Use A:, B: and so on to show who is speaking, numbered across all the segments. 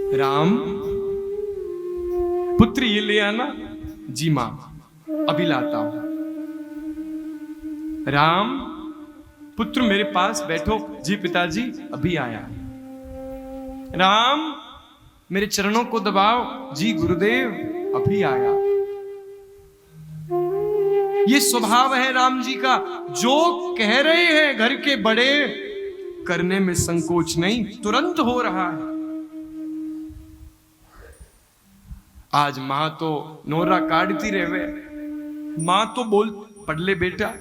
A: राम पुत्र ये ले आना। जी मां अभी लाता हूं। राम पुत्र मेरे पास बैठो। जी पिताजी अभी आया। राम मेरे चरणों को दबाओ। जी गुरुदेव अभी आया। ये स्वभाव है राम जी का। जो कह रहे हैं घर के बड़े, करने में संकोच नहीं, तुरंत हो रहा है। आज मां तो नोरा काटती रहे। मां तो बोल पढ़ ले बेटा,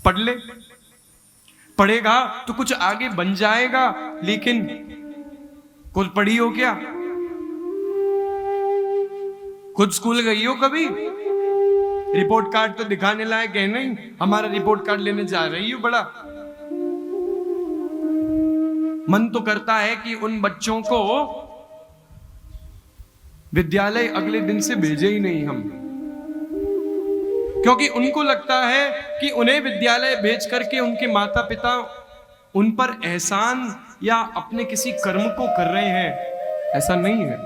A: पढ़ ले, पढ़ेगा तो कुछ आगे बन जाएगा। लेकिन कुछ पढ़ी हो क्या? खुद स्कूल गई हो कभी? रिपोर्ट कार्ड तो दिखाने लायक है नहीं। हमारा रिपोर्ट कार्ड लेने जा रही हो बड़ा। मन तो करता है कि उन बच्चों को विद्यालय अगले दिन से भेजे ही नहीं हम, क्योंकि उनको लगता है कि उन्हें विद्यालय भेज करके उनके माता पिता उन पर एहसान या अपने किसी कर्म को कर रहे हैं। ऐसा नहीं है।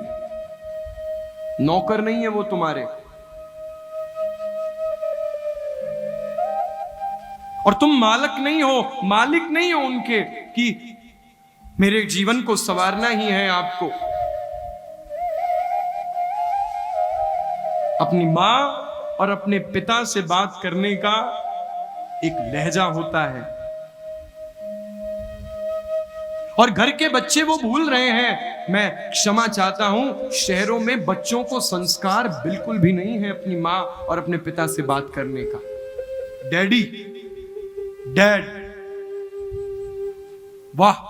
A: नौकर नहीं है वो तुम्हारे, और तुम मालिक नहीं हो, मालिक नहीं हो उनके कि मेरे जीवन को संवारना ही है आपको। अपनी मां और अपने पिता से बात करने का एक लहजा होता है, और घर के बच्चे वो भूल रहे हैं। मैं क्षमा चाहता हूं, शहरों में बच्चों को संस्कार बिल्कुल भी नहीं है अपनी मां और अपने पिता से बात करने का। डैडी, डैड, वाह,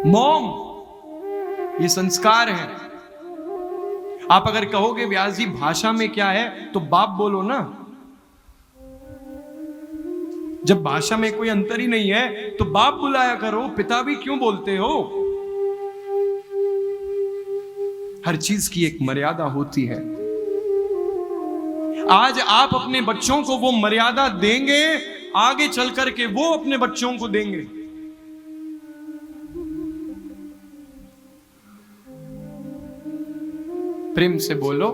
A: मॉम, ये संस्कार है। आप अगर कहोगे व्यास जी भाषा में क्या है, तो बाप बोलो ना। जब भाषा में कोई अंतर ही नहीं है तो बाप बुलाया करो, पिता भी क्यों बोलते हो? हर चीज की एक मर्यादा होती है। आज आप अपने बच्चों को वो मर्यादा देंगे, आगे चल करके वो अपने बच्चों को देंगे। प्रेम से बोलो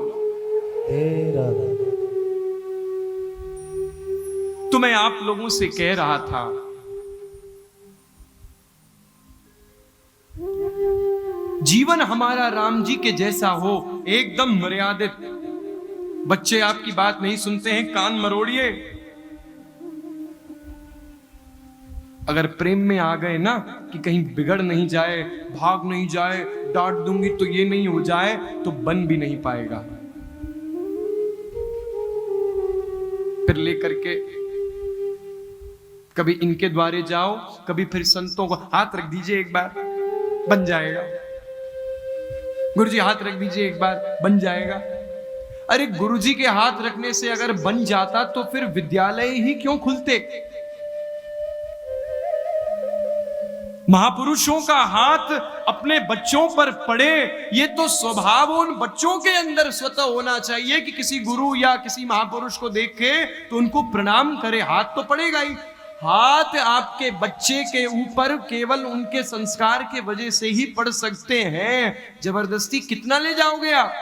A: तो मैं आप लोगों से कह रहा था, जीवन हमारा राम जी के जैसा हो, एकदम मर्यादित। बच्चे आपकी बात नहीं सुनते हैं, कान मरोड़िए। अगर प्रेम में आ गए ना कि कहीं बिगड़ नहीं जाए, भाग नहीं जाए, डांट दूंगी तो ये नहीं हो जाए, तो बन भी नहीं पाएगा। फिर लेकर के कभी इनके द्वारे जाओ, कभी फिर संतों को हाथ रख दीजिए, एक बार बन जाएगा। गुरुजी हाथ रख दीजिए, एक बार बन जाएगा। अरे गुरुजी के हाथ रखने से अगर बन जाता तो फिर विद्यालय ही क्यों खुलते? महापुरुषों का हाथ अपने बच्चों पर पड़े, ये तो स्वभाव उन बच्चों के अंदर स्वतः होना चाहिए कि किसी गुरु या किसी महापुरुष को देख के तो उनको प्रणाम करे। हाथ तो पड़ेगा ही। हाथ आपके बच्चे के ऊपर केवल उनके संस्कार के वजह से ही पड़ सकते हैं। जबरदस्ती कितना ले जाओगे आप?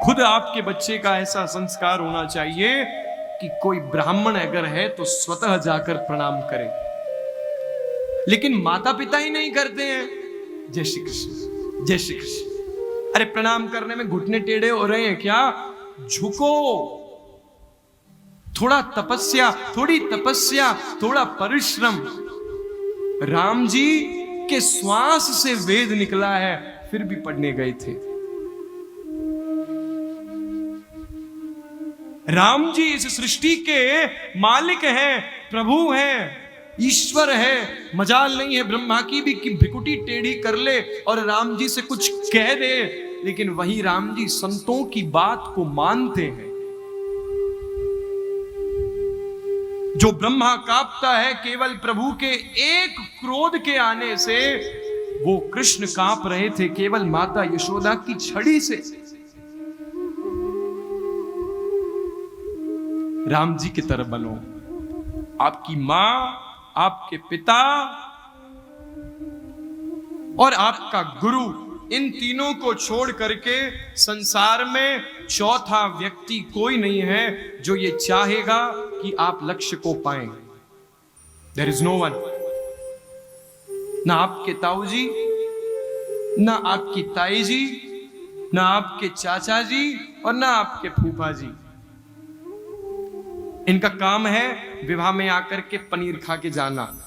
A: खुद आपके बच्चे का ऐसा संस्कार होना चाहिए कि कोई ब्राह्मण अगर है तो स्वतः जाकर प्रणाम करे। लेकिन माता पिता ही नहीं करते हैं। जय श्री कृष्ण, जय श्री कृष्ण। अरे प्रणाम करने में घुटने टेढ़े हो रहे हैं क्या? झुको। थोड़ा तपस्या, थोड़ी तपस्या, थोड़ा परिश्रम। राम जी के श्वास से वेद निकला है, फिर भी पढ़ने गए थे। राम जी इस सृष्टि के मालिक हैं, प्रभु हैं, ईश्वर है। मजाल नहीं है ब्रह्मा की भी कि भ्रिकुटी टेढ़ी कर ले और राम जी से कुछ कह दे, लेकिन वही राम जी संतों की बात को मानते हैं। जो ब्रह्मा कांपता है केवल प्रभु के एक क्रोध के आने से, वो कृष्ण कांप रहे थे केवल माता यशोदा की छड़ी से। राम जी की तरह बनो। आपकी मां आपके पिता और आपका गुरु, इन तीनों को छोड़ करके संसार में चौथा व्यक्ति कोई नहीं है जो ये चाहेगा कि आप लक्ष्य को पाएं। There is no one. ना आपके ताऊ जी, ना आपकी ताई जी, ना आपके चाचा जी और ना आपके फूफा जी। इनका काम है विवाह में आकर के पनीर खा के जाना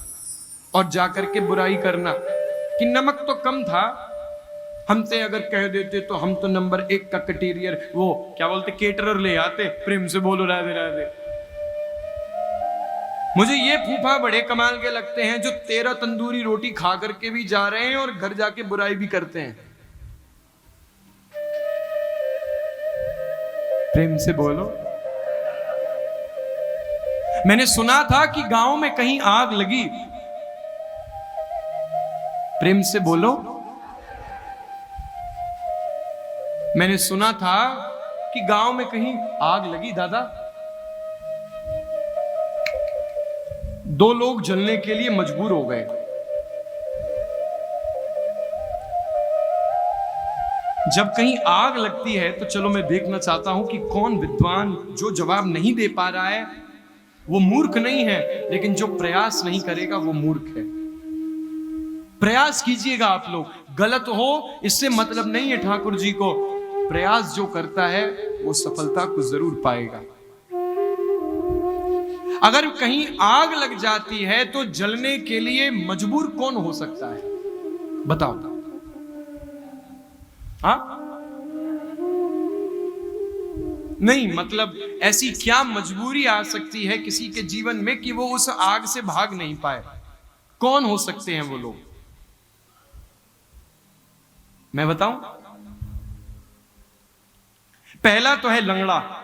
A: और जाकर के बुराई करना कि नमक तो कम था, हमसे अगर कह देते तो हम तो नंबर 1 का कटेरियर, वो क्या बोलते, केटरर ले आते। प्रेम से बोलो राधे राधे। मुझे ये फूफा बड़े कमाल के लगते हैं जो 13 तंदूरी रोटी खा करके भी जा रहे हैं और घर जाके बुराई भी करते हैं। प्रेम से बोलो। मैंने सुना था कि गांव में कहीं आग लगी। प्रेम से बोलो। मैंने सुना था कि गांव में कहीं आग लगी दादा। 2 लोग जलने के लिए मजबूर हो गए। जब कहीं आग लगती है तो चलो मैं देखना चाहता हूं कि कौन विद्वान जो जवाब नहीं दे पा रहा है वो मूर्ख नहीं है, लेकिन जो प्रयास नहीं करेगा वो मूर्ख है। प्रयास कीजिएगा आप लोग, गलत हो इससे मतलब नहीं है ठाकुर जी को। प्रयास जो करता है वो सफलता को जरूर पाएगा। अगर कहीं आग लग जाती है तो जलने के लिए मजबूर कौन हो सकता है, बताओ। हाँ, नहीं मतलब ऐसी क्या मजबूरी आ सकती है किसी के जीवन में कि वो उस आग से भाग नहीं पाए? कौन हो सकते हैं वो लोग, मैं बताऊं? पहला तो है लंगड़ा।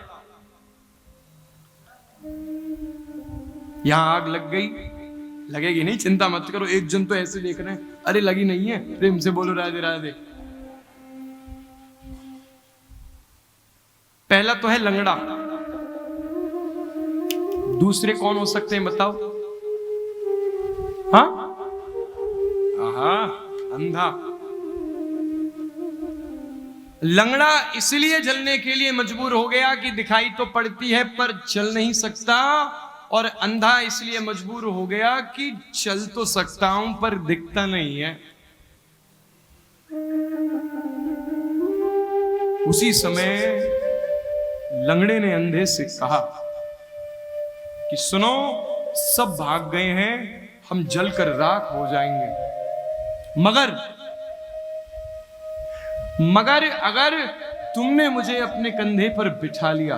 A: यहां आग लग गई, लगेगी नहीं, चिंता मत करो। एक जन तो ऐसे देख रहे हैं, अरे लगी नहीं है, प्रेम से बोलो राधे राधे। पहला तो है लंगड़ा। दूसरे कौन हो सकते हैं बताओ? हाँ, आहा, अंधा। लंगड़ा इसलिए जलने के लिए मजबूर हो गया कि दिखाई तो पड़ती है पर चल नहीं सकता, और अंधा इसलिए मजबूर हो गया कि चल तो सकता हूं पर दिखता नहीं है। उसी समय लंगड़े ने अंधे से कहा कि सुनो, सब भाग गए हैं, हम जलकर राख हो जाएंगे, मगर अगर तुमने मुझे अपने कंधे पर बिठा लिया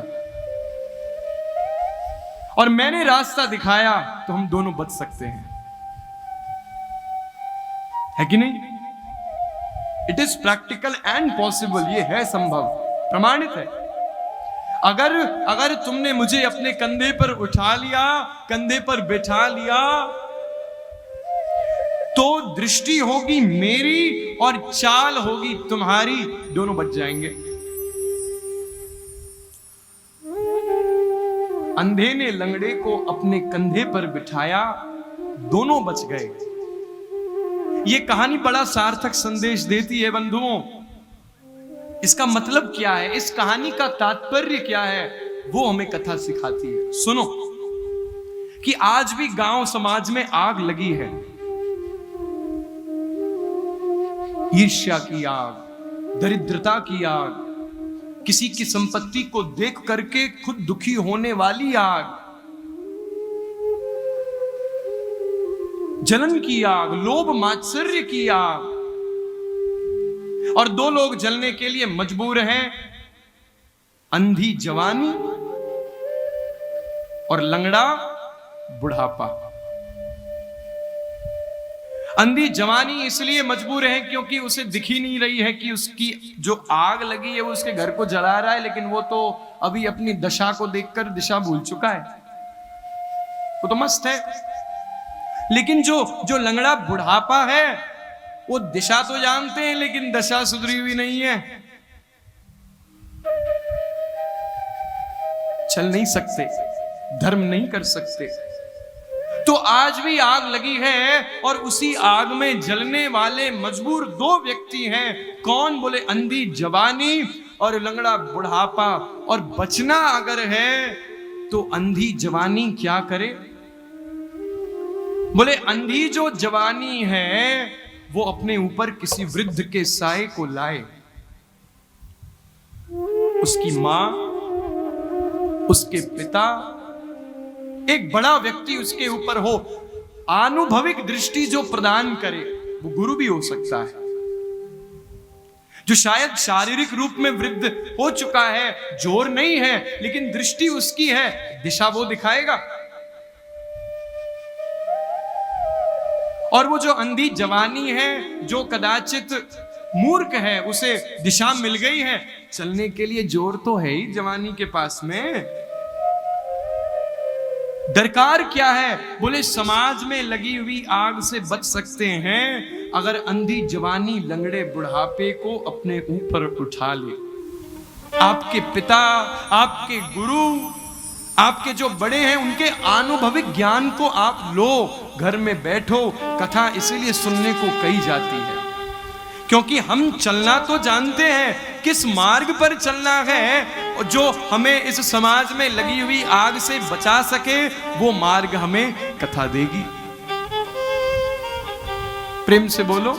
A: और मैंने रास्ता दिखाया तो हम दोनों बच सकते हैं, है कि नहीं? It is practical and possible, ये है संभव, प्रमाणित है। अगर तुमने मुझे अपने कंधे पर उठा लिया, कंधे पर बिठा लिया, तो दृष्टि होगी मेरी और चाल होगी तुम्हारी, दोनों बच जाएंगे। अंधे ने लंगड़े को अपने कंधे पर बिठाया, दोनों बच गए। यह कहानी बड़ा सार्थक संदेश देती है बंधुओं। इसका मतलब क्या है, इस कहानी का तात्पर्य क्या है, वो हमें कथा सिखाती है। सुनो कि आज भी गांव समाज में आग लगी है, ईर्ष्या की आग, दरिद्रता की आग, किसी की संपत्ति को देख करके खुद दुखी होने वाली आग, जलन की आग, लोभ मात्सर्य की आग, और 2 लोग जलने के लिए मजबूर हैं, अंधी जवानी और लंगड़ा बुढ़ापा। अंधी जवानी इसलिए मजबूर है क्योंकि उसे दिख ही नहीं रही है कि उसकी जो आग लगी है वो उसके घर को जला रहा है, लेकिन वो तो अभी अपनी दशा को देखकर दिशा भूल चुका है, वो तो मस्त है। लेकिन जो लंगड़ा बुढ़ापा है वो दिशा तो जानते हैं लेकिन दशा सुधरी हुई नहीं है, चल नहीं सकते, धर्म नहीं कर सकते, तो आज भी आग लगी है और उसी आग में जलने वाले मजबूर दो व्यक्ति हैं। कौन? बोले अंधी जवानी और लंगड़ा बुढ़ापा। और बचना अगर है तो अंधी जवानी क्या करे? बोले अंधी जो जवानी है वो अपने ऊपर किसी वृद्ध के साए को लाए, उसकी मां, उसके पिता, एक बड़ा व्यक्ति उसके ऊपर हो, आनुभविक दृष्टि जो प्रदान करे। वो गुरु भी हो सकता है, जो शायद शारीरिक रूप में वृद्ध हो चुका है, जोर नहीं है, लेकिन दृष्टि उसकी है, दिशा वो दिखाएगा। और वो जो अंधी जवानी है, जो कदाचित मूर्ख है, उसे दिशा मिल गई है, चलने के लिए जोर तो है ही जवानी के पास में। दरकार क्या है? बोले समाज में लगी हुई आग से बच सकते हैं अगर अंधी जवानी लंगड़े बुढ़ापे को अपने ऊपर उठा ले। आपके पिता, आपके गुरु, आपके जो बड़े हैं, उनके अनुभविक ज्ञान को आप लो, घर में बैठो। कथा इसीलिए सुनने को कही जाती है क्योंकि हम चलना तो जानते हैं, किस मार्ग पर चलना है, जो हमें इस समाज में लगी हुई आग से बचा सके, वो मार्ग हमें कथा देगी। प्रेम से बोलो।